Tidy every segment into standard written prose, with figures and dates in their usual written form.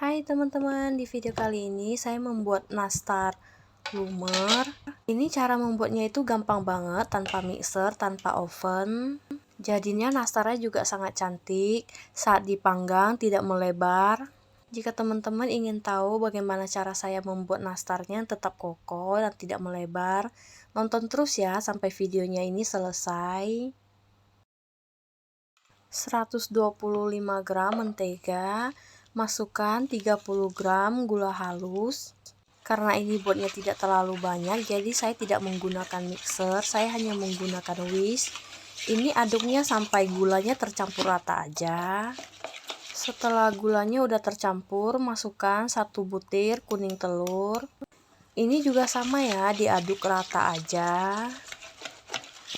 Hai teman-teman, di video kali ini saya membuat nastar lumer. Ini cara membuatnya itu gampang banget, tanpa mixer, tanpa oven. Jadinya nastarnya juga sangat cantik, saat dipanggang tidak melebar. Jika teman-teman ingin tahu bagaimana cara saya membuat nastarnya tetap kokoh dan tidak melebar, nonton terus ya sampai videonya ini selesai. 125 gram mentega, masukkan 30 gram gula halus. Karena ini buatnya tidak terlalu banyak, jadi saya tidak menggunakan mixer, saya hanya menggunakan whisk. Ini aduknya sampai gulanya tercampur rata aja. Setelah gulanya udah tercampur, masukkan 1 butir kuning telur. Ini juga sama ya, diaduk rata aja.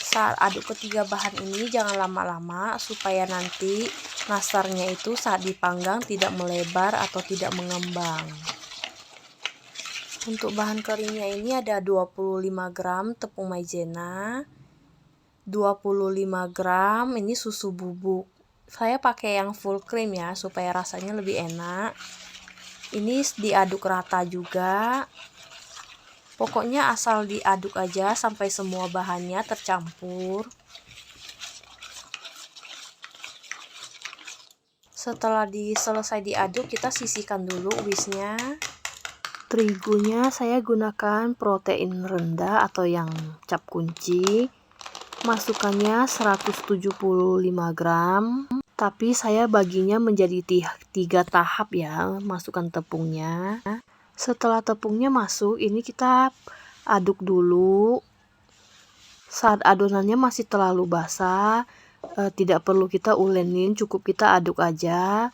Saat aduk ketiga bahan ini jangan lama-lama supaya nanti nastarnya itu saat dipanggang tidak melebar atau tidak mengembang. Untuk bahan keringnya ini ada 25 gram tepung maizena, 25 gram ini susu bubuk. Saya pakai yang full cream ya supaya rasanya lebih enak. Ini diaduk rata juga. Pokoknya asal diaduk aja sampai semua bahannya tercampur. Setelah selesai diaduk, kita sisihkan dulu whisknya. Terigunya saya gunakan protein rendah atau yang cap kunci. Masukannya 175 gram. Tapi saya baginya menjadi 3 tahap ya, masukkan tepungnya. Setelah tepungnya masuk, ini kita aduk dulu. Saat adonannya masih terlalu basah, tidak perlu kita ulenin, cukup kita aduk aja.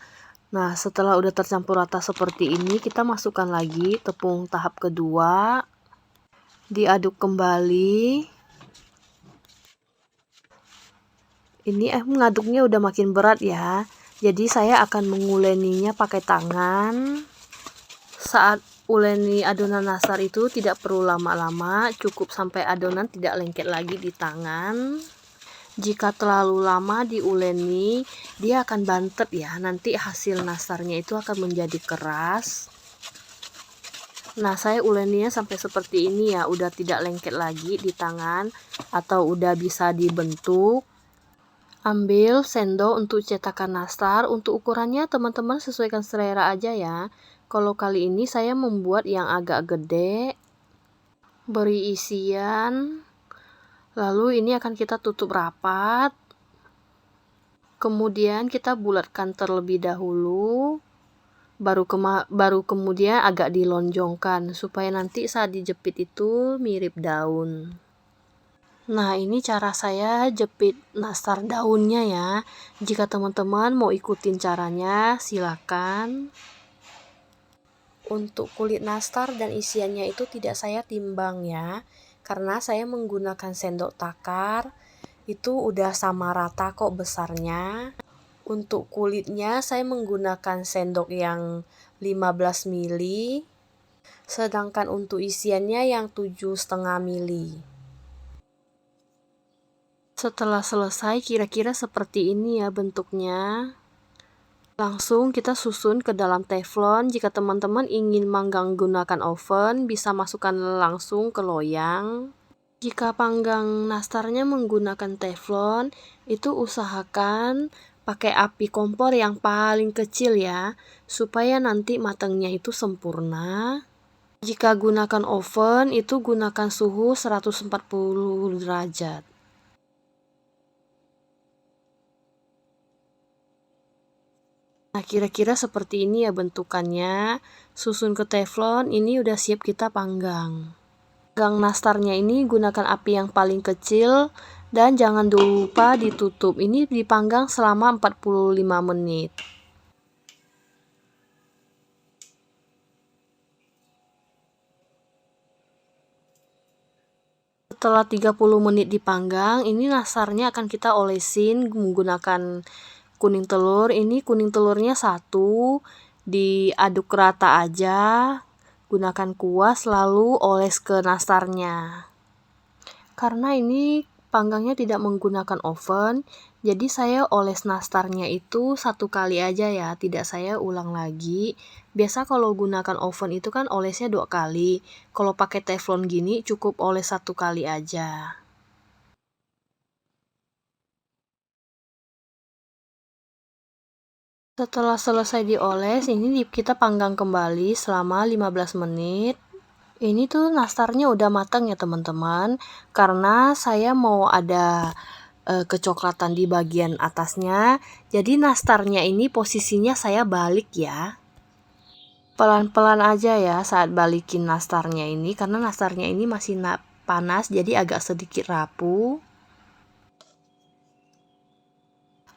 Nah, setelah udah tercampur rata seperti ini, kita masukkan lagi tepung tahap kedua. Diaduk kembali. Ini mengaduknya udah makin berat ya. Jadi saya akan menguleninya pakai tangan. Saat uleni adonan nastar itu tidak perlu lama-lama, cukup sampai adonan tidak lengket lagi di tangan. Jika terlalu lama diuleni, dia akan bantet ya. Nanti hasil nastarnya itu akan menjadi keras. Nah, saya uleninya sampai seperti ini ya, udah tidak lengket lagi di tangan atau udah bisa dibentuk. Ambil sendok untuk cetakan nastar. Untuk ukurannya teman-teman sesuaikan selera aja ya. Kalau kali ini saya membuat yang agak gede. Beri isian. Lalu ini akan kita tutup rapat. Kemudian kita bulatkan terlebih dahulu. Baru kemudian agak dilonjongkan supaya nanti saat dijepit itu mirip daun. Nah, ini cara saya jepit nastar daunnya ya. Jika teman-teman mau ikutin caranya, silakan. Untuk kulit nastar dan isiannya itu tidak saya timbang ya, karena saya menggunakan sendok takar. Itu udah sama rata kok besarnya. Untuk kulitnya saya menggunakan sendok yang 15 mili. Sedangkan untuk isiannya yang 7,5 mili. Setelah selesai kira-kira seperti ini ya bentuknya. Langsung kita susun ke dalam teflon. Jika teman-teman ingin manggang gunakan oven, bisa masukkan langsung ke loyang. Jika panggang nastarnya menggunakan teflon, itu usahakan pakai api kompor yang paling kecil ya, supaya nanti matangnya itu sempurna. Jika gunakan oven, itu gunakan suhu 140 derajat. Nah, kira-kira seperti ini ya bentukannya. Susun ke teflon, ini udah siap kita panggang. Panggang nastarnya ini gunakan api yang paling kecil dan jangan lupa ditutup. Ini dipanggang selama 45 menit. Setelah 30 menit dipanggang, ini nastarnya akan kita olesin menggunakan kuning telur. Ini kuning telurnya 1, diaduk rata aja. Gunakan kuas lalu oles ke nastarnya. Karena ini Panggangnya tidak menggunakan oven, jadi saya oles nastarnya itu 1 kali aja ya, tidak saya ulang lagi. Biasa kalau gunakan oven itu kan olesnya 2 kali, kalau pakai teflon gini cukup oles 1 kali aja. Setelah selesai dioles, ini kita panggang kembali selama 15 menit. Ini tuh nastarnya udah matang ya teman-teman, karena saya mau ada kecoklatan di bagian atasnya. Jadi nastarnya ini posisinya saya balik ya. Pelan-pelan aja ya saat balikin nastarnya ini, karena nastarnya ini masih panas jadi agak sedikit rapuh.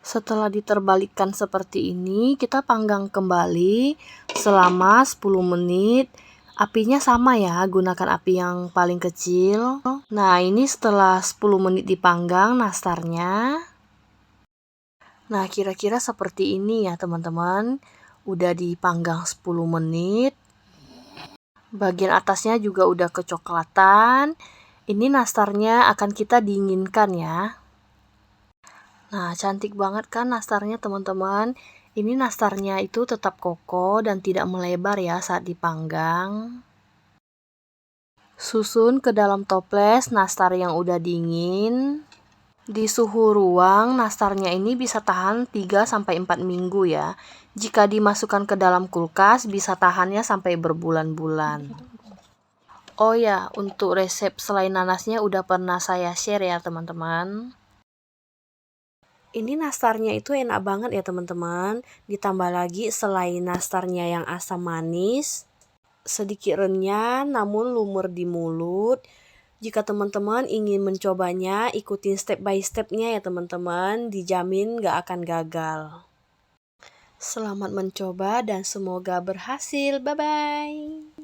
Setelah diterbalikkan seperti ini, kita panggang kembali selama 10 menit. Apinya sama ya, gunakan api yang paling kecil. Nah, ini setelah 10 menit dipanggang nastarnya. Nah, kira-kira seperti ini ya teman-teman. Udah dipanggang 10 menit. Bagian atasnya juga udah kecoklatan. Ini nastarnya akan kita dinginkan ya. Nah, cantik banget kan nastarnya teman-teman. Ini nastarnya itu tetap kokoh dan tidak melebar ya saat dipanggang. Susun ke dalam toples nastar yang udah dingin. Di suhu ruang, nastarnya ini bisa tahan 3-4 minggu ya. Jika dimasukkan ke dalam kulkas, bisa tahannya sampai berbulan-bulan. Oh ya, untuk resep selai nanasnya udah pernah saya share ya teman-teman. Ini nastarnya itu enak banget ya teman-teman. Ditambah lagi selai nastarnya yang asam manis, sedikit renyah namun lumer di mulut. Jika teman-teman ingin mencobanya, ikutin step by stepnya ya teman-teman. Dijamin gak akan gagal. Selamat mencoba dan semoga berhasil. Bye-bye.